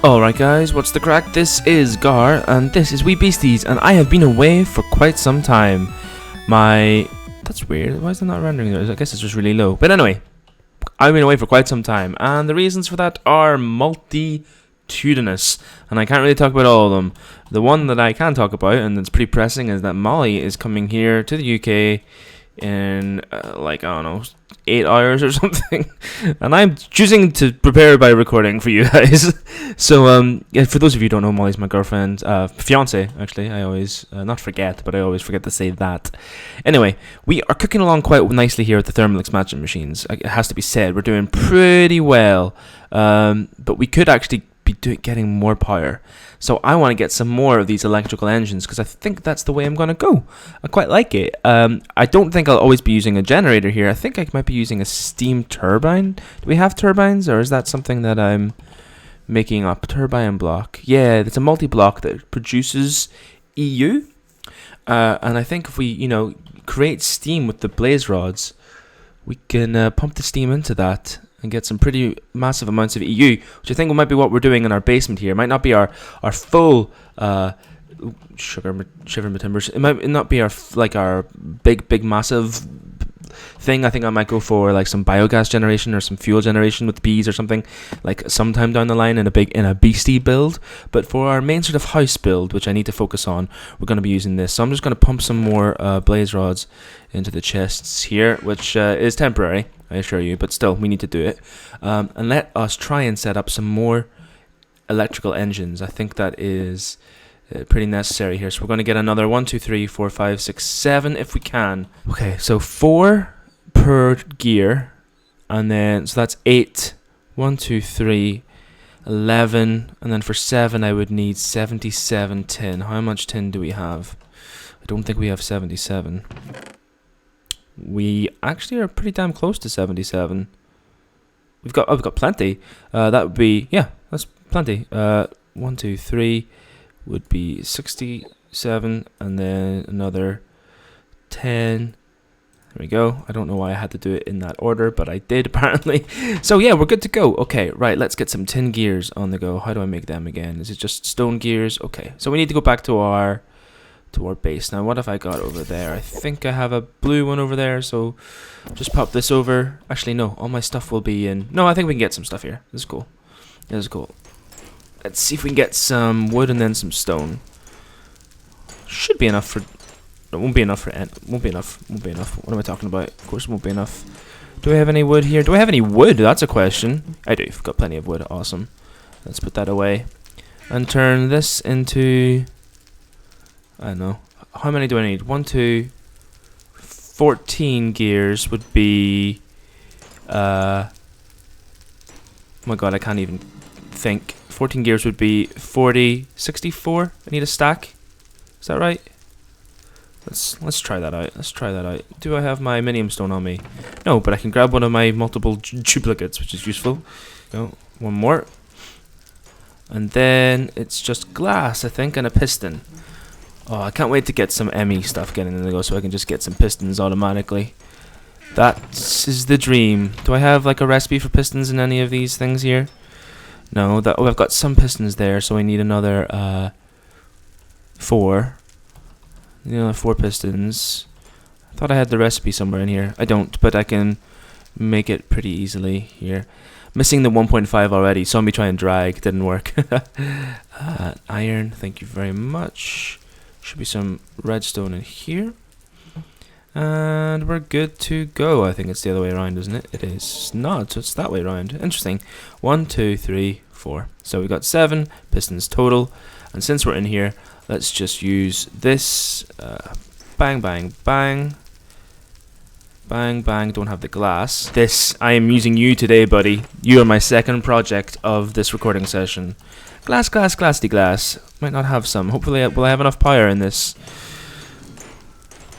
Alright guys, what's the crack? This is Gar, and this is Wee Beasties, and I have been away for quite some time. That's weird, why is it not rendering there? I guess it's just really low. But anyway, I've been away for quite some time, and the reasons for that are multitudinous, and I can't really talk about all of them. The one that I can talk about, and it's pretty pressing, is that Molly is coming here to the UK in, I don't know, 8 hours or something, and I'm choosing to prepare by recording for you guys. So yeah, for those of you who don't know, Molly's my girlfriend, fiance actually. I always not forget, but I always forget to say that. Anyway, we are cooking along quite nicely here at the thermal expansion machines. It has to be said, we're doing pretty well, but we could actually be getting more power. So I want to get some more of these electrical engines because I think that's the way I'm going to go. I quite like it. I don't think I'll always be using a generator here. I think I might be using a steam turbine. Do we have turbines, or is that something that I'm making up? Turbine block. Yeah, it's a multi-block that produces EU. And I think if we, create steam with the blaze rods, we can pump the steam into that and get some pretty massive amounts of EU, which I think might be what we're doing in our basement here. It might not be our full shiver my timbers. It might not be our big massive thing. I think I might go for some biogas generation or some fuel generation with bees or something sometime down the line in a beastie build. But for our main sort of house build, which I need to focus on, we're going to be using this. So I'm just going to pump some more blaze rods into the chests here, which is temporary, I assure you, but still, we need to do it. And let us try and set up some more electrical engines. I think that is pretty necessary here. So we're going to get another 1, 2, 3, 4, 5, 6, 7 if we can. Okay, so 4 per gear, and then, so that's 8. 1, 2, 3, 11, and then for 7 I would need 77 tin. How much tin do we have? I don't think we have 77. We actually are pretty damn close to 77. We've got plenty. That would be, yeah, that's plenty. 1, 2, 3 would be 67, and then another 10. There we go. I don't know why I had to do it in that order, but I did apparently. So yeah, we're good to go. Okay, right, let's get some tin gears on the go. How do I make them again? Is it just stone gears? Okay, so we need to go back to our base. Now, what have I got over there? I think I have a blue one over there, so just pop this over. Actually, no, all my stuff will be in. No, I think we can get some stuff here. This is cool. This is cool. Let's see if we can get some wood and then some stone. Should be enough for. It won't be enough for. Won't be enough. Won't be enough. What am I talking about? Of course, it won't be enough. Do I have any wood here? Do I have any wood? That's a question. I do. I've got plenty of wood. Awesome. Let's put that away and turn this into. I don't know. How many do I need? 1, 2, 14 gears would be. Oh my god, I can't even think. 14 gears would be 40, 64. I need a stack. Is that right? Let's try that out. Let's try that out. Do I have my minium stone on me? No, but I can grab one of my multiple duplicates, which is useful. Go, one more. And then it's just glass, I think, and a piston. Oh, I can't wait to get some ME stuff getting in the go so I can just get some pistons automatically. That is the dream. Do I have a recipe for pistons in any of these things here? No, I've got some pistons there, so I need another 4. 4 pistons. I thought I had the recipe somewhere in here. I don't, but I can make it pretty easily here. Missing the 1.5 already. Saw me try and drag, didn't work. Iron, thank you very much. Should be some redstone in here. And we're good to go. I think it's the other way around, isn't it? It is not, so it's that way around. Interesting. 1, 2, 3, 4. So we've got 7 pistons total. And since we're in here, let's just use this. Bang, bang, bang. Bang, bang. Don't have the glass. This, I am using you today, buddy. You are my second project of this recording session. Glass, glass, glassy glass. Might not have some. Hopefully, will I have enough power in this?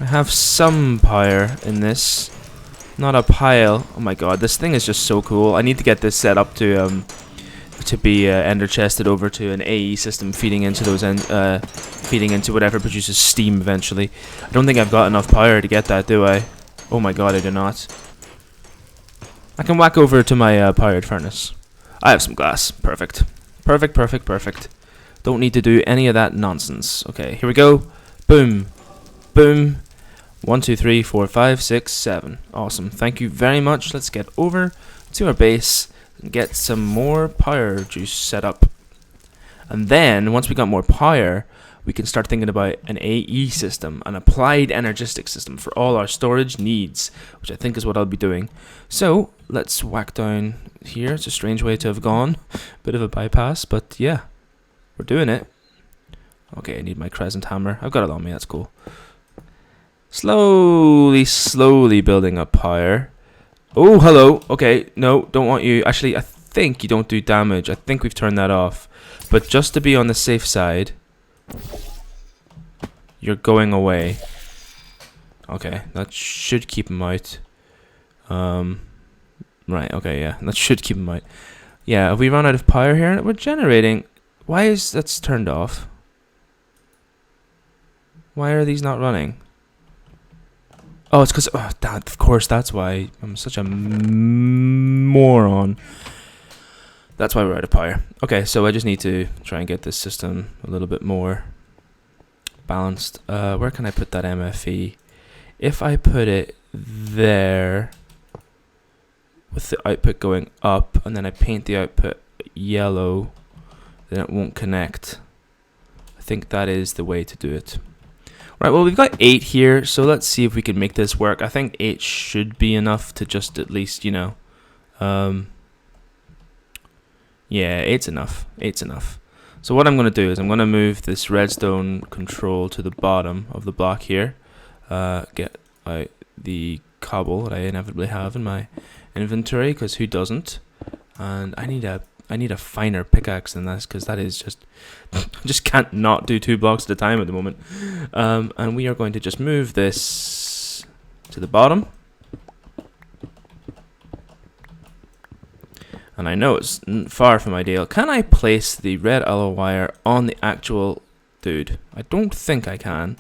I have some power in this. Not a pile. Oh my god, this thing is just so cool. I need to get this set up to be ender chested over to an AE system feeding into those feeding into whatever produces steam eventually. I don't think I've got enough power to get that, do I? Oh my god, I do not. I can whack over to my powered furnace. I have some glass. Perfect. Perfect, perfect, perfect. Don't need to do any of that nonsense. Okay, here we go. Boom. Boom. 1, 2, 3, 4, 5, 6, 7. Awesome. Thank you very much. Let's get over to our base and get some more power juice set up. And then, once we got more power, we can start thinking about an AE system, an applied energistic system for all our storage needs, which I think is what I'll be doing. So, let's whack down here. It's a strange way to have gone. Bit of a bypass, but yeah, we're doing it. Okay, I need my crescent hammer. I've got it on me, that's cool. Slowly building up power. Oh, hello. Okay, no, don't want you. Actually, I think you don't do damage. I think we've turned that off. But just to be on the safe side, you're going away. Okay, that should keep him out. Right, okay, yeah, that should keep him out. Yeah, have we run out of power here? We're generating. Why is that's turned off? Why are these not running? Oh, it's because, oh, Dad, of course, that's why. I'm such a moron. That's why we're out of power. Okay, so I just need to try and get this system a little bit more balanced. Where can I put that MFE? If I put it there, with the output going up, and then I paint the output yellow, then it won't connect. I think that is the way to do it. Right, well, we've got 8 here, so let's see if we can make this work. I think 8 should be enough to just at least, you know, yeah, 8's enough. 8's enough. So what I'm going to do is I'm going to move this redstone control to the bottom of the block here. Get out the cobble that I inevitably have in my inventory, because who doesn't? And I need a finer pickaxe than this, because that is just I just can't not do 2 blocks at a time at the moment. And we are going to just move this to the bottom. And I know it's far from ideal. Can I place the red alloy wire on the actual dude? I don't think I can.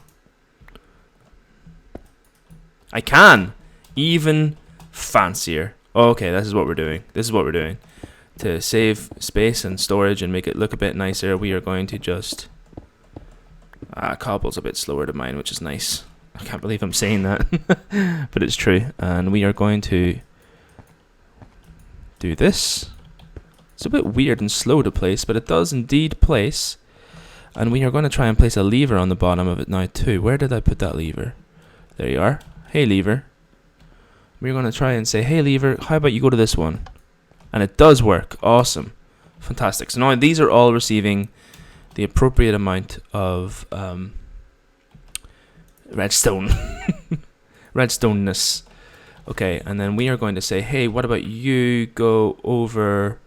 I can! Even fancier. Okay, this is what we're doing. This is what we're doing. To save space and storage and make it look a bit nicer, we are going to just... cobble's a bit slower to mine, which is nice. I can't believe I'm saying that. But it's true. And we are going to do this. It's a bit weird and slow to place, but it does indeed place. And we are going to try and place a lever on the bottom of it now too. Where did I put that lever? There you are. Hey, lever. We're going to try and say, hey, lever, how about you go to this one? And it does work. Awesome. Fantastic. So now these are all receiving the appropriate amount of redstone. Redstoneness. Okay, and then we are going to say, hey, what about you go over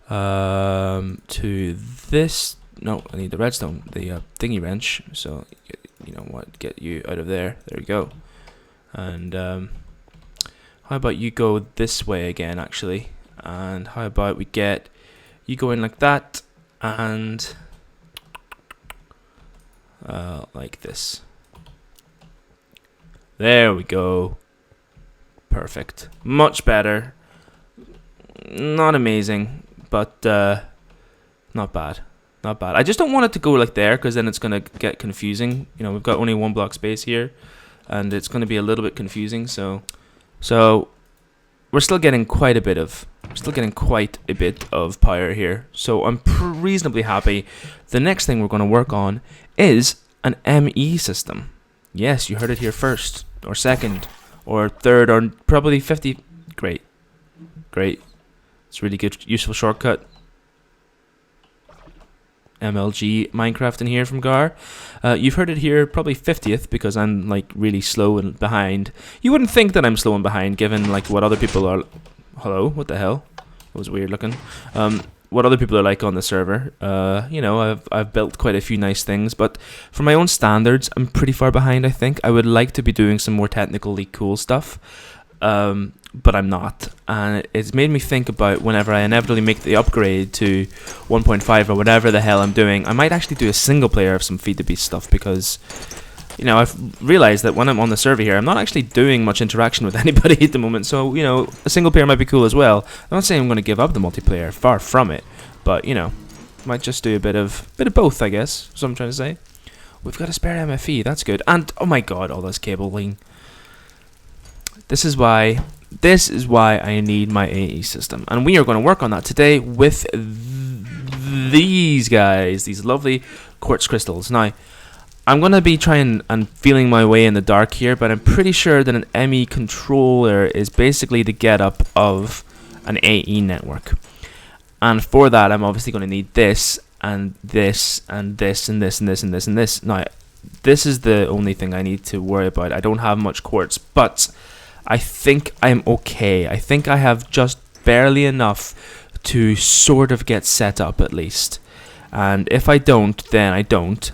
to this? No, I need the redstone, the thingy wrench. So, you know what, get you out of there. There we go. And how about you go this way again, actually? And how about we get you going like that and like this. There we go. Perfect. Much better. Not amazing, but not bad. Not bad. I just don't want it to go like there, because then it's going to get confusing. You know, we've got only 1 block space here, and it's going to be a little bit confusing. So we're still getting quite a bit of power here. So I'm reasonably happy. The next thing we're going to work on is an ME system. Yes, you heard it here first, or second, or third, or probably 50. Great. It's a really good, useful shortcut. MLG Minecraft in here from Gar. You've heard it here probably 50th, because I'm like really slow and behind. You wouldn't think that I'm slow and behind, given like what other people are. Hello, what the hell? That was weird looking. What other people are like on the server. You know, I've built quite a few nice things, but for my own standards, I'm pretty far behind. I think I would like to be doing some more technically cool stuff. But I'm not, and it's made me think about whenever I inevitably make the upgrade to 1.5 or whatever the hell I'm doing, I might actually do a single player of some Feed the Beast stuff, because, you know, I've realized that when I'm on the server here, I'm not actually doing much interaction with anybody at the moment, so, you know, a single player might be cool as well. I'm not saying I'm going to give up the multiplayer, far from it, but, you know, might just do a bit of both, I guess. That's what I'm trying to say. We've got a spare MFE. That's good. And oh my god, all this cabling. This is why I need my AE system, and we are going to work on that today with these guys, these lovely quartz crystals. Now, I'm going to be trying and feeling my way in the dark here, but I'm pretty sure that an ME controller is basically the get-up of an AE network. And for that, I'm obviously going to need this, and this, and this, and this, and this, and this, and this. Now, this is the only thing I need to worry about. I don't have much quartz, but I think I'm okay. I think I have just barely enough to sort of get set up at least. And if I don't, then I don't.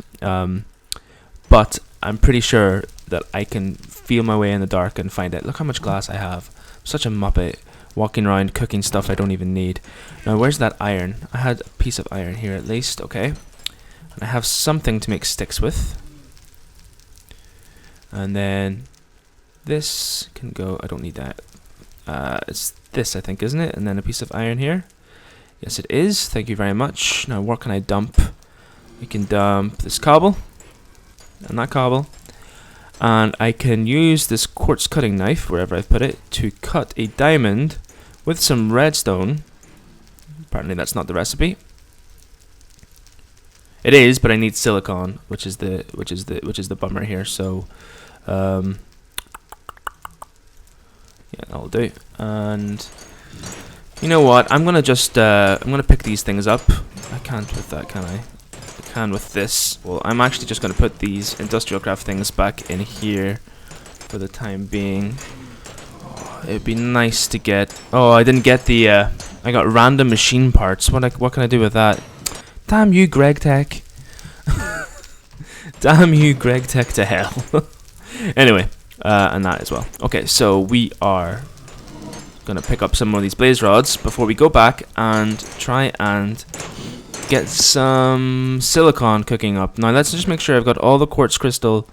But I'm pretty sure that I can feel my way in the dark and find it. Look how much glass I have. I'm such a muppet, walking around cooking stuff I don't even need. Now, where's that iron? I had a piece of iron here at least. Okay. And I have something to make sticks with. And then this can go. I don't need that. It's this, I think, isn't it? And then a piece of iron here. Yes, it is. Thank you very much. Now, what can I dump? We can dump this cobble. And that cobble. And I can use this quartz cutting knife, wherever I've put it, to cut a diamond with some redstone. Apparently that's not the recipe. It is, but I need silicon, which is the bummer here. So yeah, that'll do. And you know what? I'm gonna just I'm gonna pick these things up. I can't with that, can I? I can with this. Well, I'm actually just gonna put these industrial craft things back in here for the time being. Oh, it'd be nice to get. Oh, I didn't get the. I got random machine parts. What can I do with that? Damn you, Greg Tech. Damn you, Greg Tech to hell. Anyway, and that as well. Okay, so we are gonna pick up some more of these blaze rods before we go back and try and get some silicon cooking up. Now let's just make sure I've got all the quartz crystal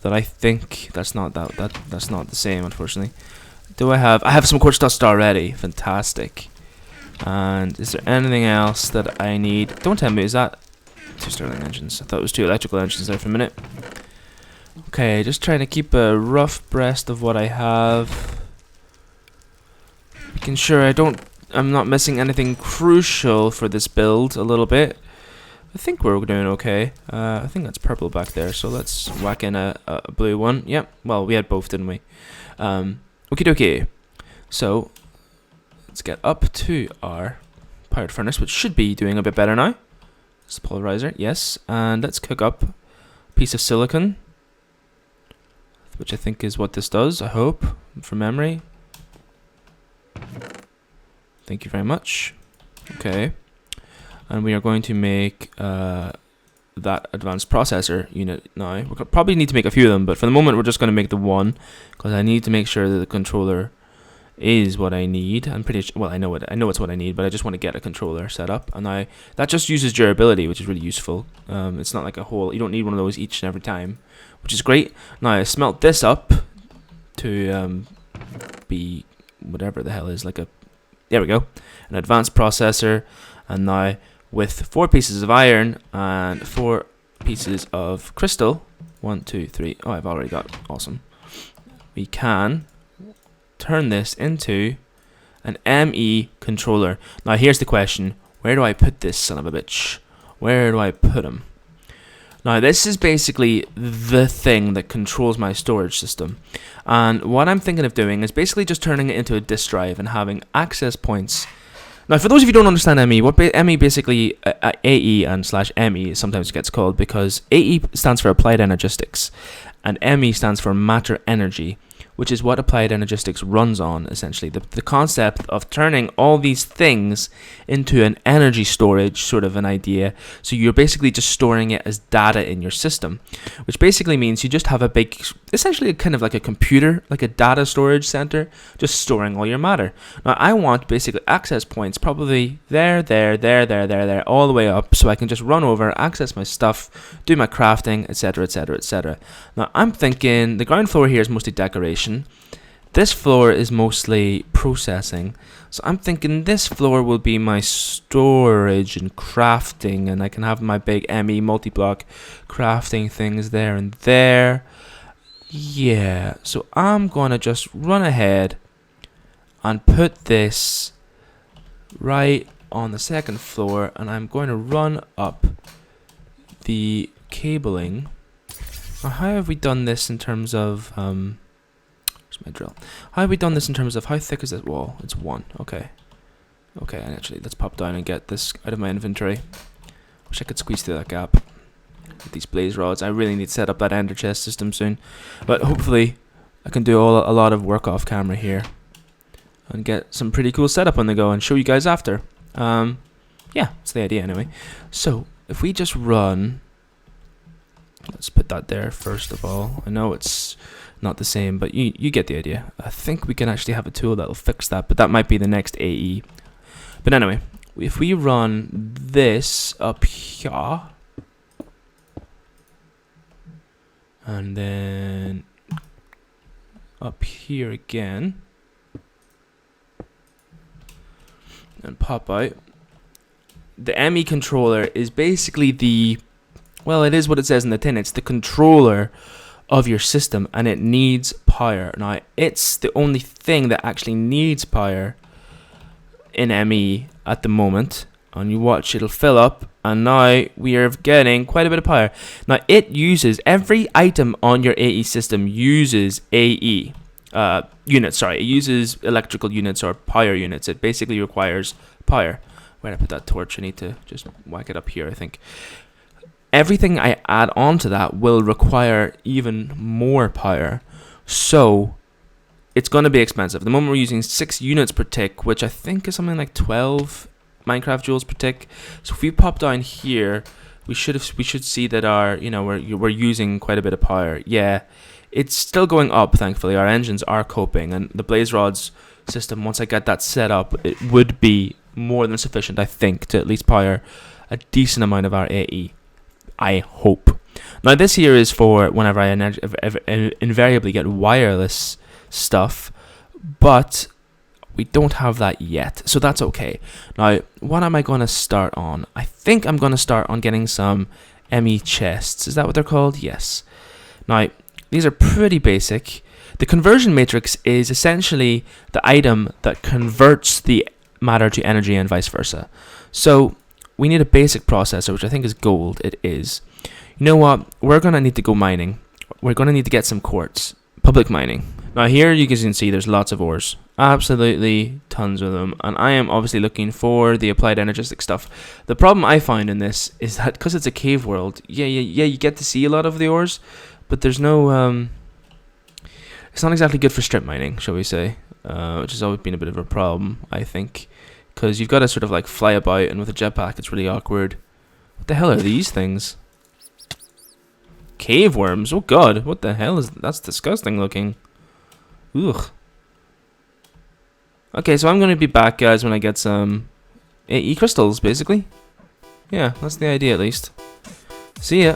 that I think. That's not that's not the same, unfortunately. Do I have some quartz dust already? Fantastic. And is there anything else that I need? Don't tell me, is that 2 Stirling engines? I thought it was 2 electrical engines there for a minute. Okay, just trying to keep a rough breast of what I have. Making sure I'm not missing anything crucial for this build a little bit. I think we're doing okay. I think that's purple back there, so let's whack in a blue one. Yep, well, we had both, didn't we? Okie dokie. So let's get up to our pirate furnace, which should be doing a bit better now. It's the polarizer, yes. And let's cook up a piece of silicon, which I think is what this does, I hope, from memory. Thank you very much. Okay. And we are going to make that advanced processor unit now. We'll probably need to make a few of them, but for the moment we're just going to make the one, because I need to make sure that the controller is what I need. I'm pretty sure, well, I know it's what I need, but I just want to get a controller set up, and that just uses durability, which is really useful. It's not like a whole, you don't need one of those each and every time, which is great. Now I smelt this up to be whatever the hell is like a, there we go, an advanced processor. And now with 4 pieces of iron and 4 pieces of crystal, 1, 2, 3, oh, I've already got, awesome, we can turn this into an ME controller. Now here's the question, where do I put this son of a bitch? Where do I put him? Now this is basically the thing that controls my storage system, and what I'm thinking of doing is basically just turning it into a disk drive and having access points. Now for those of you who don't understand ME, what ME basically, AE and /ME sometimes gets called, because AE stands for Applied Energistics and ME stands for Matter Energy, which is what Applied Energistics runs on, essentially. The concept of turning all these things into an energy storage, sort of an idea. So you're basically just storing it as data in your system, which basically means you just have a big, essentially kind of like a computer, like a data storage center, just storing all your matter. Now I want basically access points, probably there, all the way up, so I can just run over, access my stuff, do my crafting, etc., etc., etc. Now I'm thinking the ground floor here is mostly decoration. This floor is mostly processing. So I'm thinking this floor will be my storage and crafting, and I can have my big ME multi-block crafting things there and there. Yeah, so I'm gonna just run ahead and put this right on the second floor, and I'm going to run up the cabling. Now, how have we done this in terms of where's my drill? How have we done this in terms of how thick is this wall? It's 1. Okay. Okay, and actually let's pop down and get this out of my inventory. Wish I could squeeze through that gap. With these blaze rods. I really need to set up that ender chest system soon. But hopefully I can do a lot of work off camera here and get some pretty cool setup on the go and show you guys after. Yeah, that's the idea anyway. So if we just run, let's put that there first of all. I know it's not the same, but you get the idea. I think we can actually have a tool that'll fix that, but that might be the next AE. But anyway, if we run this up here, and then up here again, and pop out. The ME controller is basically the, well, it is what it says in the tin. It's the controller of your system, and it needs power. Now, it's the only thing that actually needs power in ME at the moment. And you watch, it'll fill up, and now we are getting quite a bit of power. Now, it uses, every item on your AE system uses AE units, sorry. It uses electrical units or power units. It basically requires power. Where did I put that torch? I need to just whack it up here, I think. Everything I add on to that will require even more power. So it's going to be expensive. At the moment we're using 6 units per tick, which I think is something like 12 Minecraft joules per tick. So if we pop down here, we should see that our, you know, we're using quite a bit of power. Yeah, it's still going up, thankfully. Our engines are coping, and the blaze rods system, once I get that set up, it would be more than sufficient, I think, to at least power a decent amount of our AE. I hope. Now this here is for whenever I invariably get wireless stuff, but we don't have that yet, so that's okay. Now, what am I going to start on? I think I'm going to start on getting some ME chests. Is that what they're called? Yes. Now, these are pretty basic. The conversion matrix is essentially the item that converts the matter to energy and vice versa. So we need a basic processor, which I think is gold. It is. You know what? We're going to need to go mining. We're going to need to get some quartz. Public mining. Now here you can see there's lots of ores. Absolutely tons of them. And I am obviously looking for the applied energistic stuff. The problem I find in this is that because it's a cave world, yeah, you get to see a lot of the ores, but there's no... it's not exactly good for strip mining, shall we say. Which has always been a bit of a problem, I think. Because you've got to sort of like fly about, and with a jetpack it's really awkward. What the hell are these things? Cave worms? Oh god, what the hell is... That's disgusting looking. Ugh. Okay, so I'm going to be back, guys, when I get some AE crystals, basically. Yeah, that's the idea, at least. See ya.